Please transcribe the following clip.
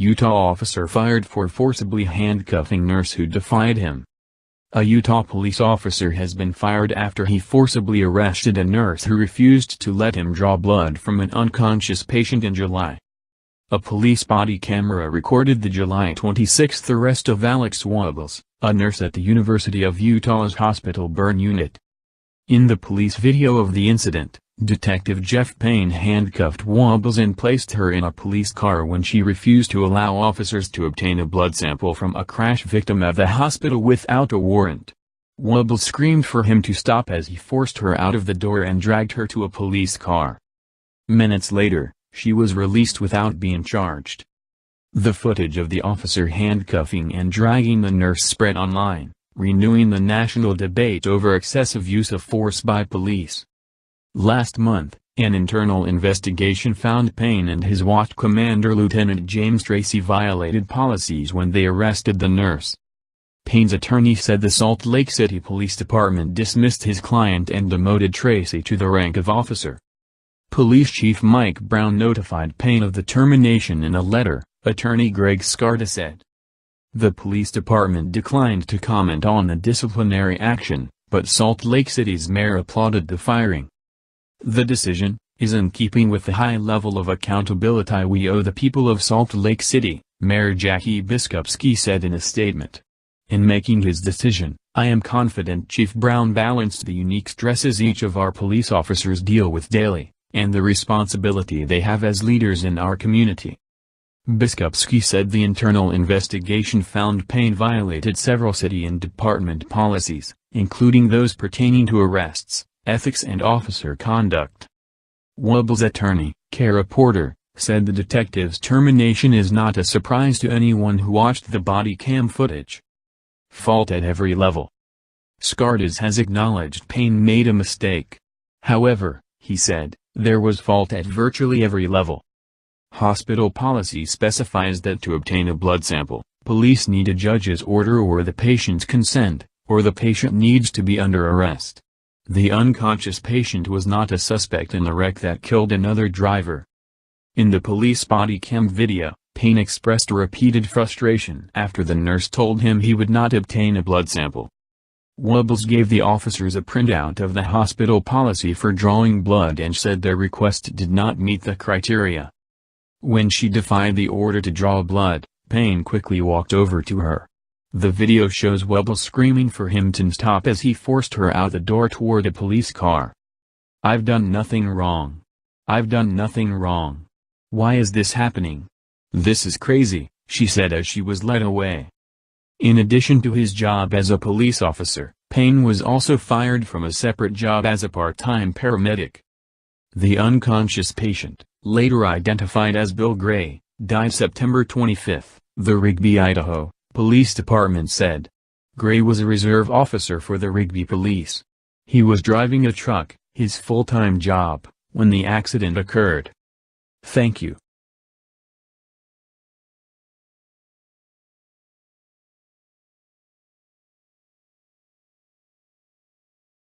Utah officer fired for forcibly handcuffing nurse who defied him. A Utah police officer has been fired after he forcibly arrested a nurse who refused to let him draw blood from an unconscious patient in July. A police body camera recorded the July 26 arrest of Alex Wobbles, a nurse at the University of Utah's hospital burn unit. In the police video of the incident, Detective Jeff Payne handcuffed Wobbles and placed her in a police car when she refused to allow officers to obtain a blood sample from a crash victim at the hospital without a warrant. Wobbles screamed for him to stop as he forced her out of the door and dragged her to a police car. Minutes later, she was released without being charged. The footage of the officer handcuffing and dragging the nurse spread online, renewing the national debate over excessive use of force by police. Last month, an internal investigation found Payne and his watch commander Lieutenant James Tracy violated policies when they arrested the nurse. Payne's attorney said the Salt Lake City Police Department dismissed his client and demoted Tracy to the rank of officer. Police Chief Mike Brown notified Payne of the termination in a letter, attorney Greg Scarda said. The police department declined to comment on the disciplinary action, but Salt Lake City's mayor applauded the firing. The decision is in keeping with the high level of accountability we owe the people of Salt Lake City, Mayor Jackie Biskupski said in a statement. In making his decision, I am confident Chief Brown balanced the unique stresses each of our police officers deal with daily, and the responsibility they have as leaders in our community. Biskupski said the internal investigation found Payne violated several city and department policies, including those pertaining to arrests, ethics and officer conduct. Wobbles' attorney, Kara Porter, said the detective's termination is not a surprise to anyone who watched the body cam footage. Fault at every level. Scardas has acknowledged Payne made a mistake. However, he said, there was fault at virtually every level. Hospital policy specifies that to obtain a blood sample, police need a judge's order or the patient's consent, or the patient needs to be under arrest. The unconscious patient was not a suspect in the wreck that killed another driver. In the police body cam video, Payne expressed repeated frustration after the nurse told him he would not obtain a blood sample. Wobbles gave the officers a printout of the hospital policy for drawing blood and said their request did not meet the criteria. When she defied the order to draw blood, Payne quickly walked over to her. The video shows Wobbles screaming for him to stop as he forced her out the door toward a police car. I've done nothing wrong. I've done nothing wrong. Why is this happening? This is crazy, she said as she was led away. In addition to his job as a police officer, Payne was also fired from a separate job as a part-time paramedic. The unconscious patient, later identified as Bill Gray, died September 25, the Rigby, Idaho Police Department said. Gray was a reserve officer for the Rigby Police. He was driving a truck, his full-time job, when the accident occurred. Thank you.